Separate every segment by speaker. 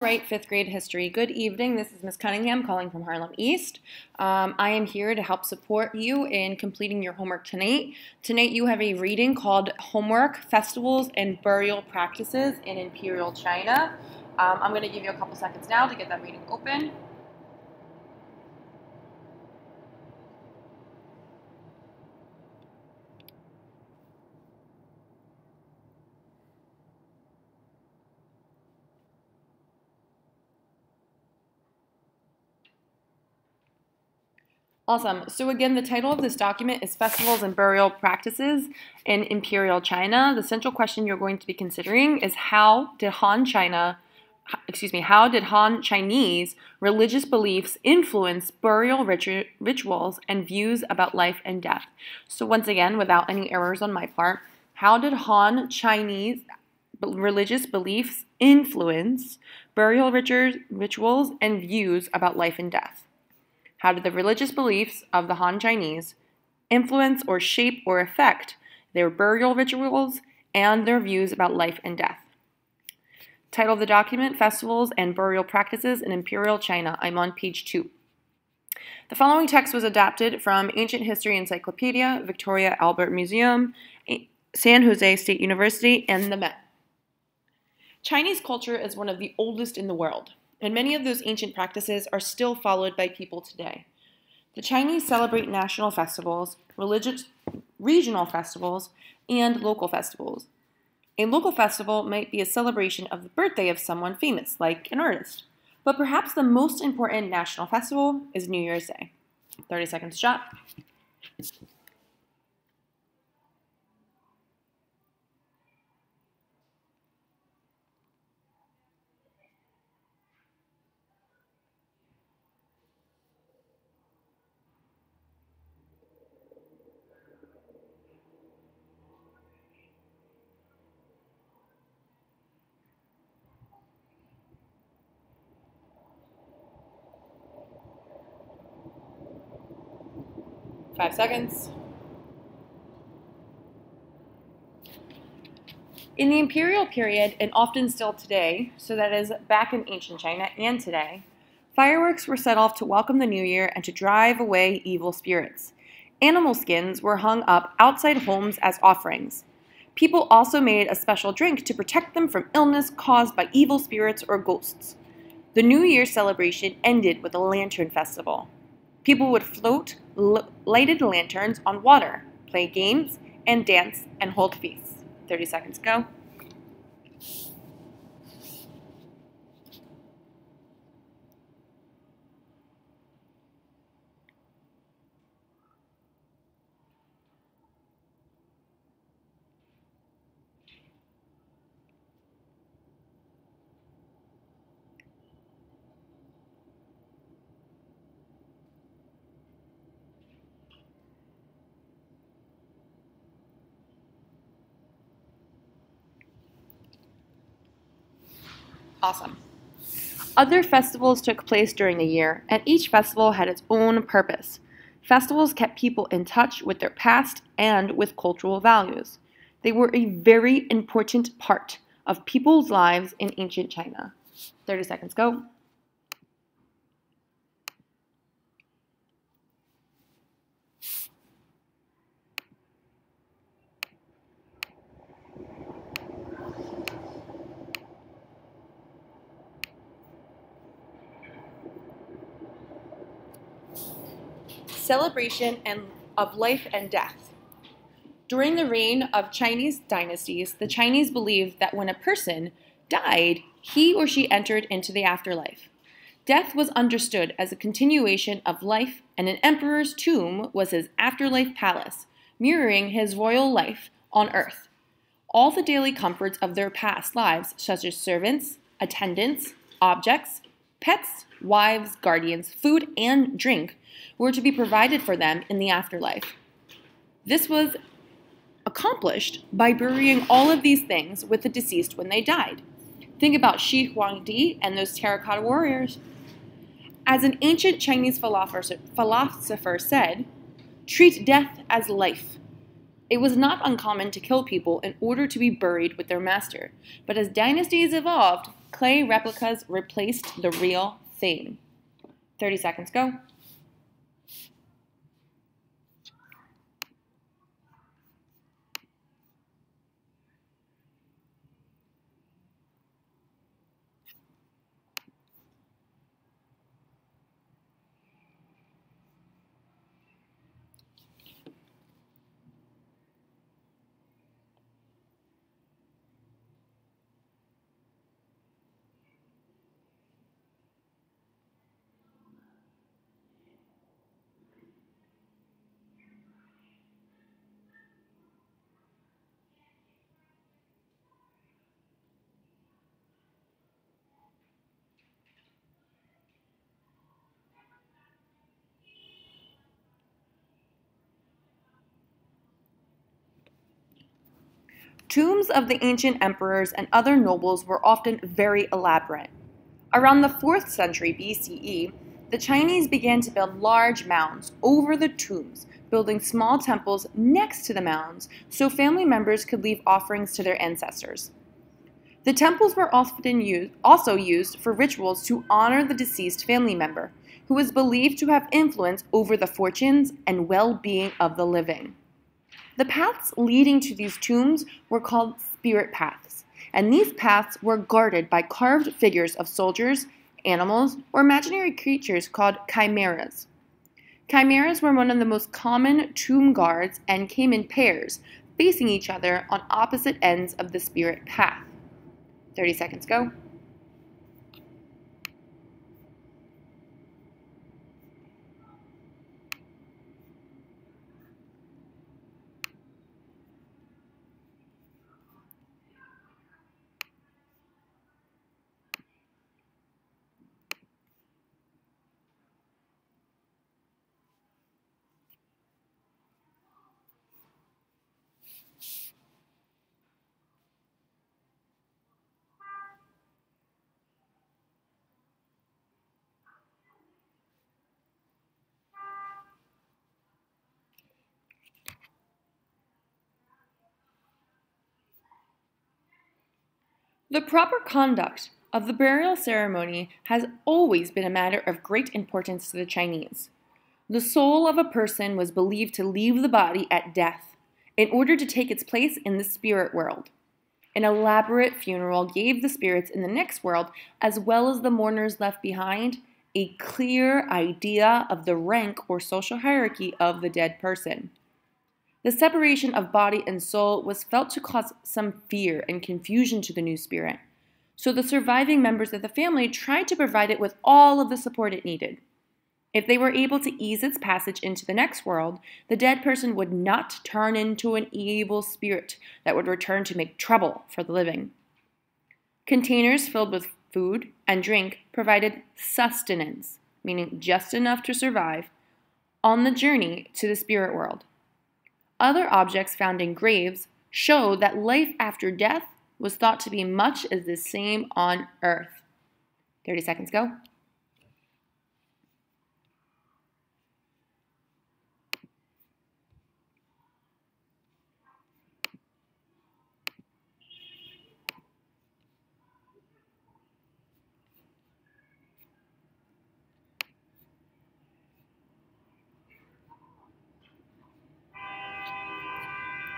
Speaker 1: Right, fifth grade history. Good evening. This is Miss Cunningham calling from Harlem East. I am here to help support you in completing your homework tonight. Tonight you have a reading called Homework, Festivals, and Burial Practices in Imperial China. I'm going to give you a couple seconds now to get that reading open. Awesome. So again, the title of this document is Festivals and Burial Practices in Imperial China. The central question you're going to be considering is how did Han Chinese religious beliefs influence burial rituals and views about life and death? So once again, without any errors on my part, how did Han Chinese religious beliefs influence burial rituals and views about life and death? How did the religious beliefs of the Han Chinese influence or shape or affect their burial rituals and their views about life and death? Title of the document, Festivals and Burial Practices in Imperial China. I'm on page 2. The following text was adapted from Ancient History Encyclopedia, Victoria Albert Museum, San Jose State University, and the Met. Chinese culture is one of the oldest in the world, and many of those ancient practices are still followed by people today. The Chinese celebrate national festivals, regional festivals, and local festivals. A local festival might be a celebration of the birthday of someone famous, like an artist. But perhaps the most important national festival is New Year's Day. 30 seconds shot. 5 seconds. In the imperial period, and often still today, so that is back in ancient China and today, fireworks were set off to welcome the new year and to drive away evil spirits. Animal skins were hung up outside homes as offerings. People also made a special drink to protect them from illness caused by evil spirits or ghosts. The New Year celebration ended with a lantern festival. People would float lighted lanterns on water, play games, and dance and hold feasts. 30 seconds go. Awesome. Other festivals took place during the year, and each festival had its own purpose. Festivals kept people in touch with their past and with cultural values. They were a very important part of people's lives in ancient China. 30 seconds go. Celebration of life and death. During the reign of Chinese dynasties, the Chinese believed that when a person died, he or she entered into the afterlife. Death was understood as a continuation of life, and an emperor's tomb was his afterlife palace, mirroring his royal life on earth. All the daily comforts of their past lives, such as servants, attendants, objects, pets, wives, guardians, food, and drink, were to be provided for them in the afterlife. This was accomplished by burying all of these things with the deceased when they died. Think about Shi Huangdi and those terracotta warriors. As an ancient Chinese philosopher said, treat death as life. It was not uncommon to kill people in order to be buried with their master, but as dynasties evolved, clay replicas replaced the real thing. 30 seconds, go. Tombs of the ancient emperors and other nobles were often very elaborate. Around the 4th century BCE, the Chinese began to build large mounds over the tombs, building small temples next to the mounds so family members could leave offerings to their ancestors. The temples were also used for rituals to honor the deceased family member, who was believed to have influence over the fortunes and well-being of the living. The paths leading to these tombs were called spirit paths, and these paths were guarded by carved figures of soldiers, animals, or imaginary creatures called chimeras. Chimeras were one of the most common tomb guards and came in pairs, facing each other on opposite ends of the spirit path. 30 seconds, go. The proper conduct of the burial ceremony has always been a matter of great importance to the Chinese. The soul of a person was believed to leave the body at death in order to take its place in the spirit world. An elaborate funeral gave the spirits in the next world, as well as the mourners left behind, a clear idea of the rank or social hierarchy of the dead person. The separation of body and soul was felt to cause some fear and confusion to the new spirit, so the surviving members of the family tried to provide it with all of the support it needed. If they were able to ease its passage into the next world, the dead person would not turn into an evil spirit that would return to make trouble for the living. Containers filled with food and drink provided sustenance, meaning just enough to survive, on the journey to the spirit world. Other objects found in graves show that life after death was thought to be much as the same on earth. 30 seconds, go.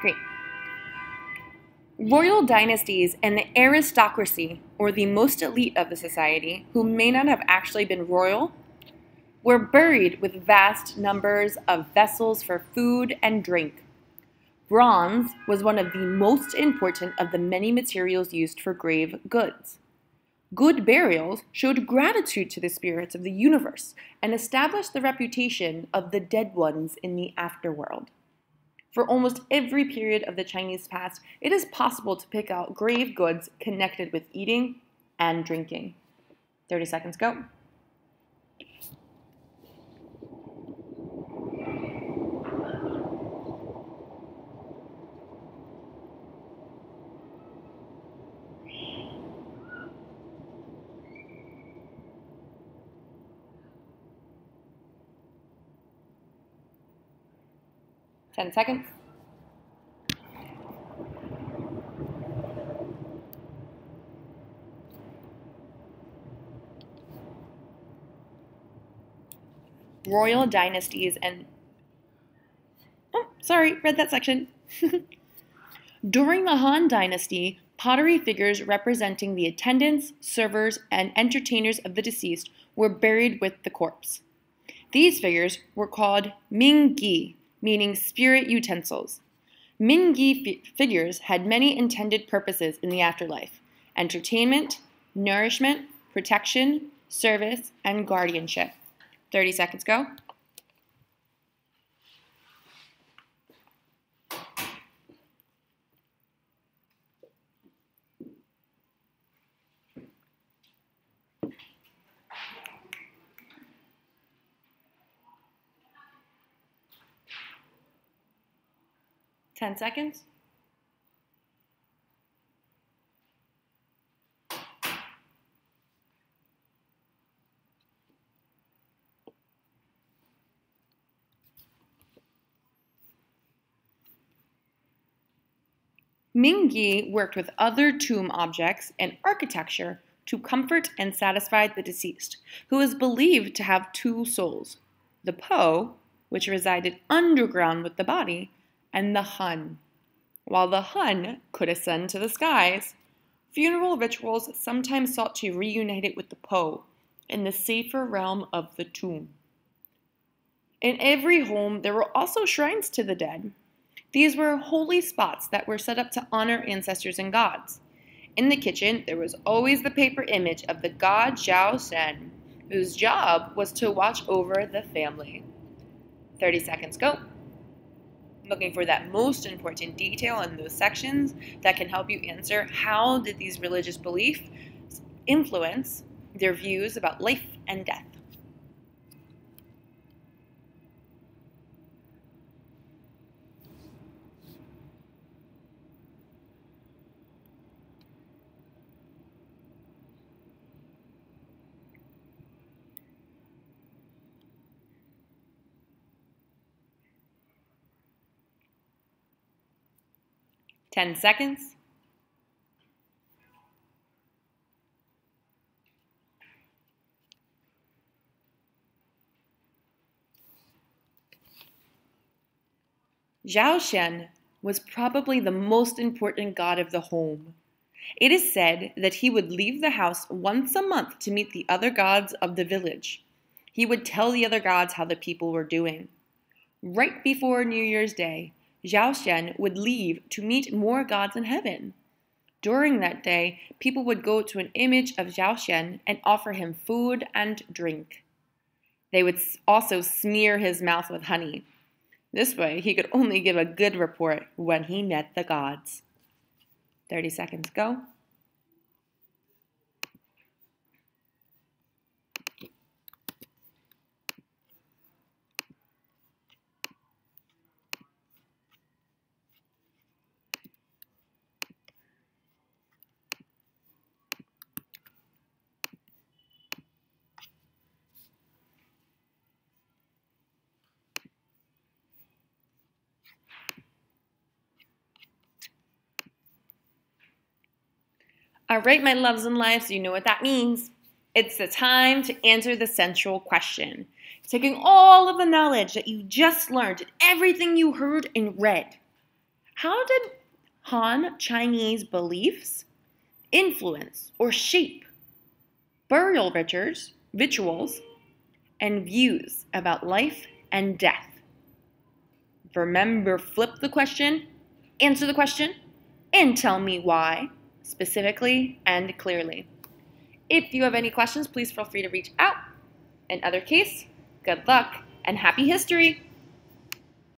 Speaker 1: Great. Royal dynasties and the aristocracy, or the most elite of the society, who may not have actually been royal, were buried with vast numbers of vessels for food and drink. Bronze was one of the most important of the many materials used for grave goods. Good burials showed gratitude to the spirits of the universe and established the reputation of the dead ones in the afterworld. For almost every period of the Chinese past, it is possible to pick out grave goods connected with eating and drinking. 30 seconds, go. Ten seconds. royal dynasties and... Oh, sorry, read that section. During the Han Dynasty, pottery figures representing the attendants, servers, and entertainers of the deceased were buried with the corpse. These figures were called Mingyi, meaning spirit utensils. Mingyi figures had many intended purposes in the afterlife: entertainment, nourishment, protection, service, and guardianship. 30 seconds go. Ten seconds. Mingyi worked with other tomb objects and architecture to comfort and satisfy the deceased, who is believed to have two souls: the Po, which resided underground with the body, and the Hun. While the Hun could ascend to the skies, funeral rituals sometimes sought to reunite it with the Po in the safer realm of the tomb. In every home, there were also shrines to the dead. These were holy spots that were set up to honor ancestors and gods. In the kitchen, there was always the paper image of the god Zhao Shen, whose job was to watch over the family. 30 seconds go. Looking for that most important detail in those sections that can help you answer how did these religious beliefs influence their views about life and death. Ten seconds. Zhao Shen was probably the most important god of the home. It is said that he would leave the house once a month to meet the other gods of the village. He would tell the other gods how the people were doing. Right before New Year's Day, Zhao Shen would leave to meet more gods in heaven. During that day, people would go to an image of Zhao Shen and offer him food and drink. They would also smear his mouth with honey. This way, he could only give a good report when he met the gods. 30 seconds go. All right, my loves and lives, you know what that means. It's the time to answer the central question. Taking all of the knowledge that you just learned and everything you heard and read, how did Han Chinese beliefs influence or shape burial rituals, and views about life and death? Remember, flip the question, answer the question, and tell me why, specifically and clearly. If you have any questions, please feel free to reach out. In other case, good luck and happy history!